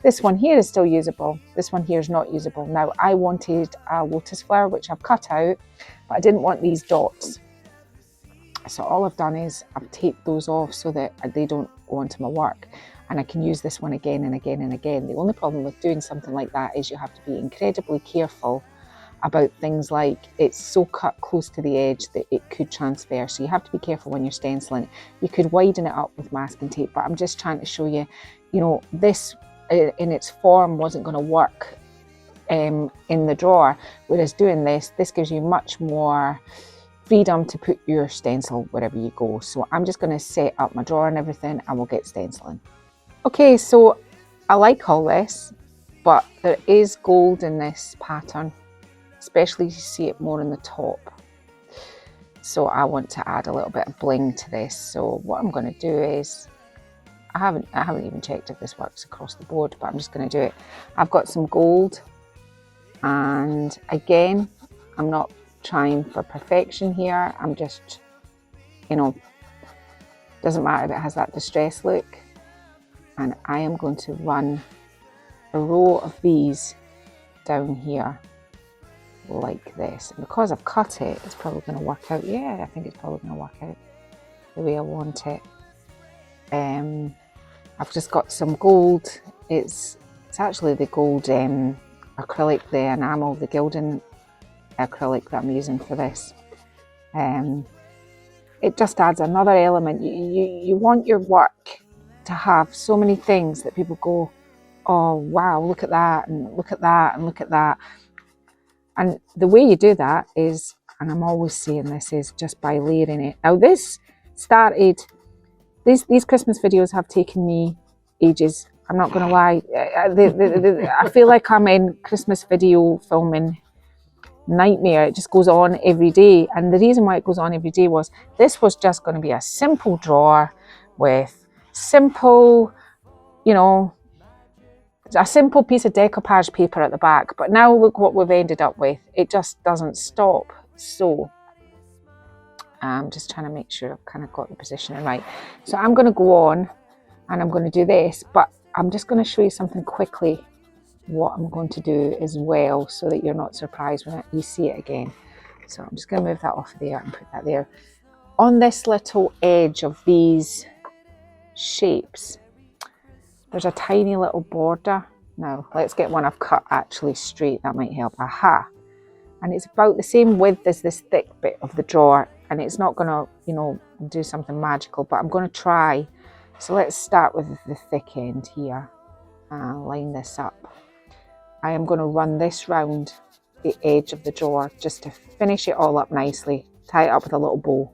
This one here is still usable. This one here is not usable. Now, I wanted a lotus flower, which I've cut out, but I didn't want these dots. So all I've done is I've taped those off so that they don't go onto my work, and I can use this one again and again and again. The only problem with doing something like that is you have to be incredibly careful about things like it's so cut close to the edge that it could transfer. So you have to be careful when you're stenciling. You could widen it up with masking tape, but I'm just trying to show you, you know, this in its form wasn't going to work in the drawer, whereas doing this gives you much more freedom to put your stencil wherever you go. So I'm just going to set up my drawer and everything, and we'll get stenciling. Okay, so I like all this, but there is gold in this pattern, especially you see it more in the top. So I want to add a little bit of bling to this. So what I'm going to do is, I haven't even checked if this works across the board, but I'm just going to do it. I've got some gold, and again, I'm not trying for perfection here. I'm just, you know, doesn't matter if it has that distress look. And I am going to run a row of these down here like this. And because I've cut it, it's probably going to work out. Yeah, I think it's probably going to work out the way I want it. I've just got some gold. It's actually the gold acrylic, the enamel, the gilding acrylic that I'm using for this. It just adds another element. You want your work to have so many things that people go, oh wow, look at that, and look at that, and look at that. And the way you do that is, and I'm always saying this, is just by layering it. Now this started, these Christmas videos have taken me ages. I'm not going to lie. I feel like I'm in Christmas video filming nightmare. It just goes on every day. And the reason why it goes on every day was, this was just going to be a simple drawer with simple, you know, a simple piece of decoupage paper at the back. But now look what we've ended up with. It just doesn't stop. So I'm just trying to make sure I've kind of got the positioning right. So I'm going to go on and I'm going to do this, but I'm just going to show you something quickly what I'm going to do as well, so that you're not surprised when you see it again. So I'm just going to move that off of there and put that there. On this little edge of these shapes, there's a tiny little border. Now let's get one I've cut actually straight, that might help. Aha! And it's about the same width as this thick bit of the drawer, and it's not going to, you know, do something magical, but I'm going to try. So let's start with the thick end here and line this up. I am going to run this round the edge of the drawer just to finish it all up nicely, tie it up with a little bow.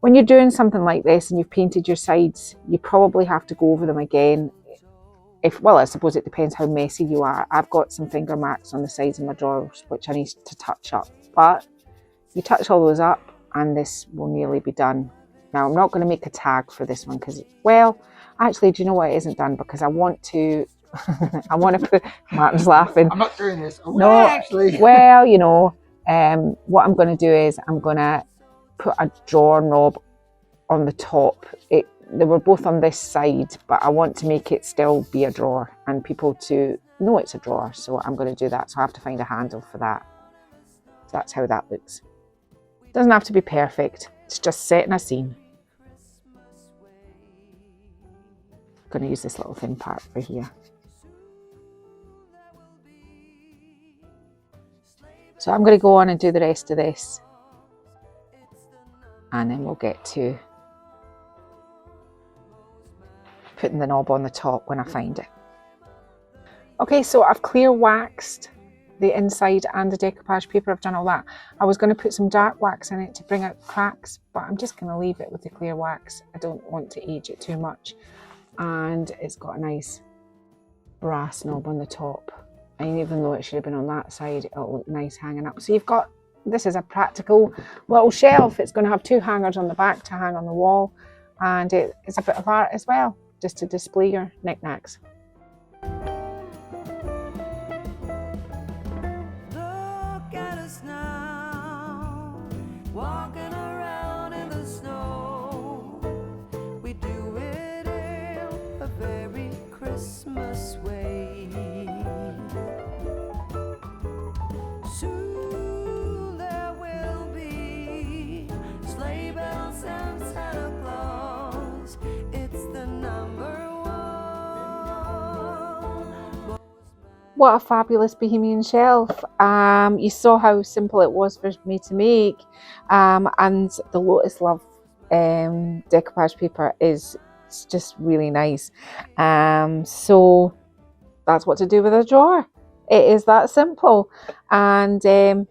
When you're doing something like this and you've painted your sides, you probably have to go over them again. Well, I suppose it depends how messy you are. I've got some finger marks on the sides of my drawers which I need to touch up, but you touch all those up and this will nearly be done. Now I'm not going to make a tag for this one because, well, actually, do you know what, it isn't done because I want to I want to put, Martin's laughing. I'm not doing this. No, actually. Well, you know, what I'm going to do is I'm going to put a drawer knob on the top. They were both on this side, but I want to make it still be a drawer and people to know it's a drawer. So I'm going to do that. So I have to find a handle for that. So that's how that looks. It doesn't have to be perfect. It's just setting a scene. I'm going to use this little thin part for here. So I'm going to go on and do the rest of this, and then we'll get to putting the knob on the top when I find it. Okay, so I've clear waxed the inside and the decoupage paper. I've done all that. I was going to put some dark wax in it to bring out cracks, but I'm just going to leave it with the clear wax. I don't want to age it too much. And it's got a nice brass knob on the top. And even though it should have been on that side, it'll look nice hanging up. So you've got, this is a practical little shelf. It's going to have two hangers on the back to hang on the wall. And it's a bit of art as well, just to display your knickknacks. Look at us now, walking around in the snow. We do it in a very Christmas way. Soon there will be sleigh bells and Santa Claus. It's the number one. What a fabulous Bohemian shelf. You saw how simple it was for me to make. And the Lotus Love decoupage paper is just really nice. So that's what to do with a drawer. It is that simple. And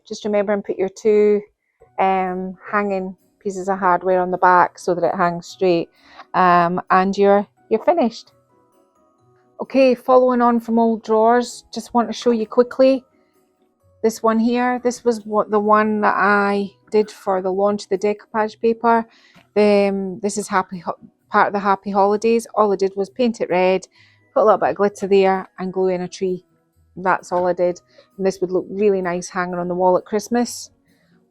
just remember and put your two hanging pieces of hardware on the back so that it hangs straight, and you're finished. Okay, following on from old drawers, just want to show you quickly this one here. This was the one that I did for the launch of the decoupage paper. This is part of the Happy Holidays. All I did was paint it red, put a little bit of glitter there, and glue in a tree. That's all I did. And this would look really nice hanging on the wall at Christmas.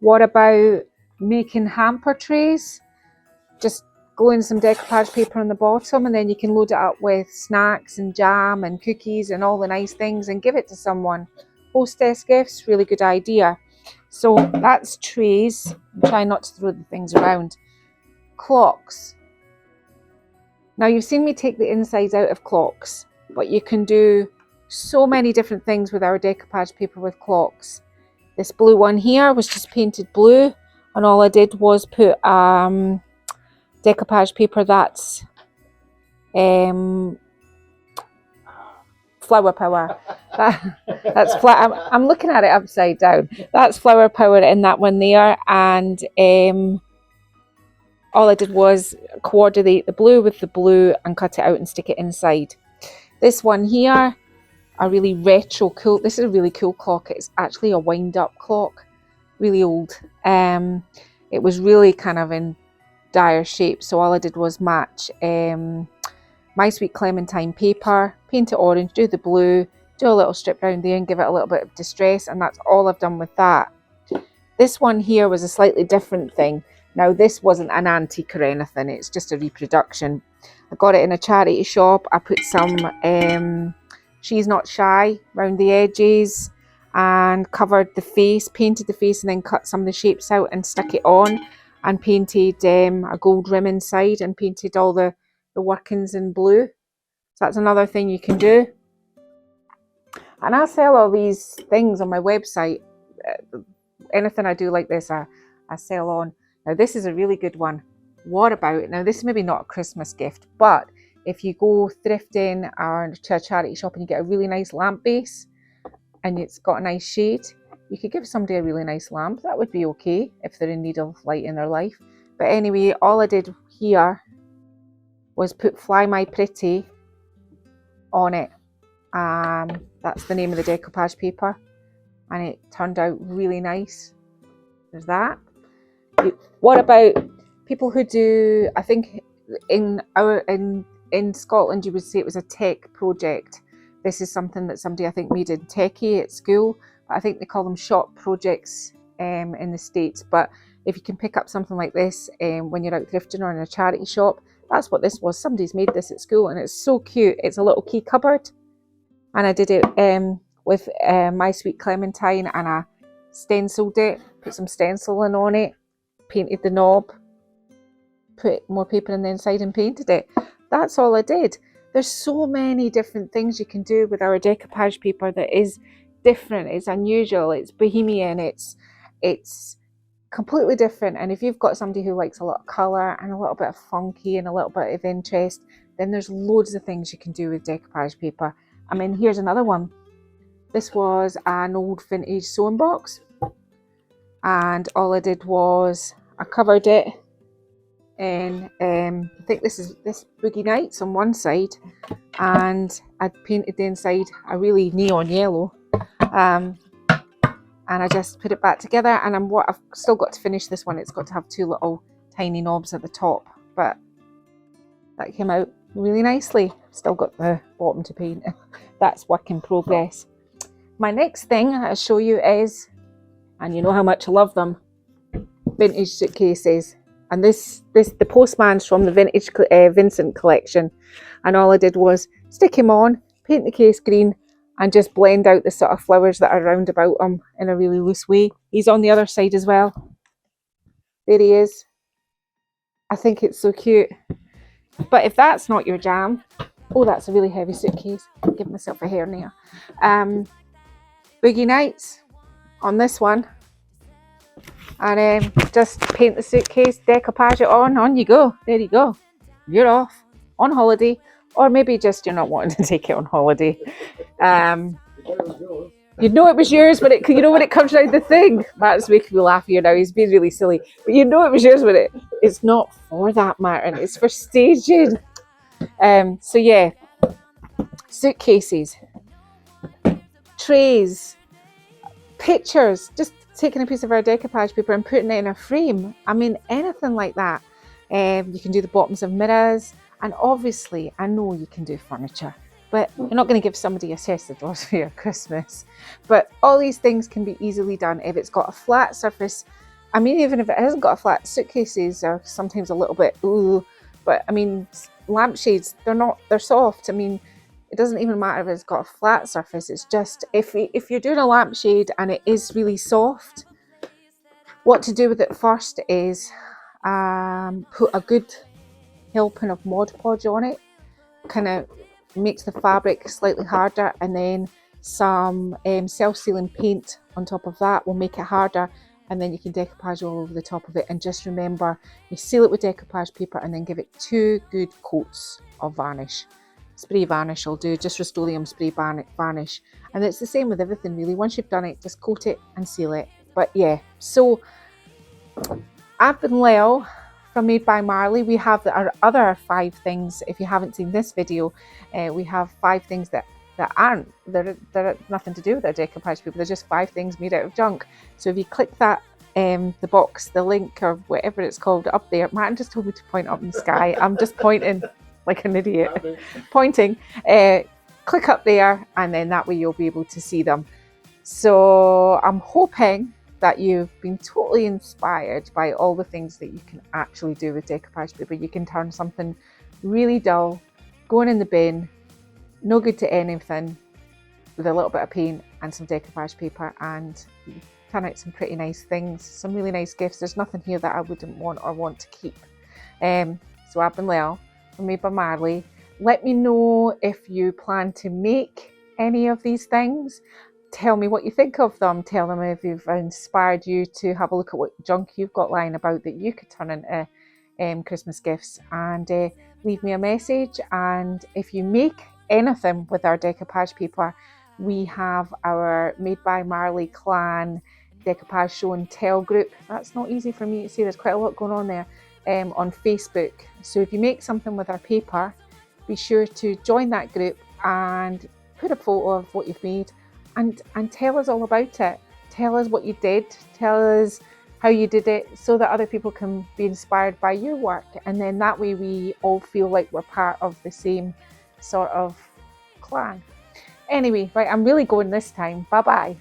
What about making hamper trays? Just glue in some decoupage paper on the bottom, and then you can load it up with snacks and jam and cookies and all the nice things and give it to someone. Hostess gifts, really good idea. So that's trays. I'm trying not to throw the things around. Clocks. Now you've seen me take the insides out of clocks, but you can do so many different things with our decoupage paper with clocks. This blue one here was just painted blue, and all I did was put decoupage paper that's flower power. That's flat. I'm looking at it upside down. That's flower power in that one there, and all I did was coordinate the blue with the blue and cut it out and stick it inside. This one here, a really retro cool. This is a really cool clock. It's actually a wind-up clock, really old. It was really kind of in dire shape, so all I did was match My Sweet Clementine paper, paint it orange, do the blue, do a little strip around there and give it a little bit of distress, and that's all I've done with that. This one here was a slightly different thing. Now this wasn't an antique or anything, it's just a reproduction. I got it in a charity shop. I put some She's Not Shy around the edges and covered the face, painted the face, and then cut some of the shapes out and stuck it on, and painted a gold rim inside and painted all the workings in blue. So that's another thing you can do. And I sell all these things on my website. Anything I do like this, I sell on. Now this is a really good one. What about, now this is maybe not a Christmas gift, but if you go thrifting or to a charity shop and you get a really nice lamp base and it's got a nice shade, you could give somebody a really nice lamp. That would be okay if they're in need of light in their life. But anyway, all I did here was put Fly My Pretty on it. That's the name of the decoupage paper, and it turned out really nice. There's that. What about people who do, I think in Scotland you would say it was a tech project. This is something that somebody I think made in techie at school, but I think they call them shop projects in the States. But if you can pick up something like this when you're out thrifting or in a charity shop, that's what this was. Somebody's made this at school and it's so cute. It's a little key cupboard, and I did it with My Sweet Clementine, and I stenciled it, put some stenciling on it, painted the knob, put more paper in the inside and painted it. That's all I did. There's so many different things you can do with our decoupage paper that is different, it's unusual, it's bohemian, it's completely different. And if you've got somebody who likes a lot of colour and a little bit of funky and a little bit of interest, then there's loads of things you can do with decoupage paper. I mean, here's another one. This was an old vintage sewing box, and all I did was I covered it in I think this is Boogie Nights on one side, and I painted the inside a really neon yellow, and I just put it back together. And I've still got to finish this one. It's got to have two little tiny knobs at the top, but that came out really nicely. Still got the bottom to paint. That's work in progress. My next thing I'll show you is, and you know how much I love them, vintage suitcases. And the Postman's from the vintage Vincent collection, and all I did was stick him on, paint the case green, and just blend out the sort of flowers that are round about him in a really loose way. He's on the other side as well. There he is. I think it's so cute. But if that's not your jam, oh, that's a really heavy suitcase. I'll give myself a hernia. Boogie Nights on this one. And just paint the suitcase, decoupage it on you go. There you go. You're off on holiday, or maybe just you're not wanting to take it on holiday. You'd know it was yours when it, you know, when it comes round the thing. Matt's making me laugh here now. He's being really silly, but you know it was yours when it's not for that, Martin. It's for staging. So yeah, suitcases, trays, pictures. Just taking a piece of our decoupage paper and putting it in a frame. I mean, anything like that. You can do the bottoms of mirrors, and obviously, I know you can do furniture. But you're not going to give somebody a chest of drawers for your Christmas. But all these things can be easily done if it's got a flat surface. I mean, even if it hasn't got a flat, suitcases are sometimes a little bit, ooh. But I mean, lampshades, they're soft. I mean, it doesn't even matter if it's got a flat surface. It's just, if you're doing a lampshade and it is really soft, what to do with it first is put a good helping of Mod Podge on it. Kind of makes the fabric slightly harder, and then some self-sealing paint on top of that will make it harder, and then you can decoupage all over the top of it. And just remember, you seal it with decoupage paper and then give it 2 good coats of varnish. Spray varnish will do, just Rust-Oleum spray varnish. And it's the same with everything really. Once you've done it, just coat it and seal it. But yeah, so I've been Lel from Made by Marley. We have our other 5 things. If you haven't seen this video, we have 5 things that aren't, they're nothing to do with our decoupage paper. They're just 5 things made out of junk. So if you click that, the box, the link, or whatever it's called up there. Martin just told me to point up in the sky. I'm just pointing like an idiot. Pointing. Click up there, and then that way you'll be able to see them. So I'm hoping that you've been totally inspired by all the things that you can actually do with decoupage paper. You can turn something really dull, going in the bin, no good to anything, with a little bit of paint and some decoupage paper, and turn out some pretty nice things, some really nice gifts. There's nothing here that I wouldn't want or want to keep. So I've been Lel from Made by Marley. Let me know if you plan to make any of these things. Tell me what you think of them. Tell them if you've inspired you to have a look at what junk you've got lying about that you could turn into Christmas gifts, and leave me a message. And if you make anything with our decoupage paper, we have our Made by Marley clan decoupage show and tell group. That's not easy for me to say, there's quite a lot going on there, on Facebook. So if you make something with our paper, be sure to join that group and put a photo of what you've made, and tell us all about it. Tell us what you did, tell us how you did it, so that other people can be inspired by your work. And then that way we all feel like we're part of the same sort of clan. Anyway, right, I'm really going this time. Bye bye.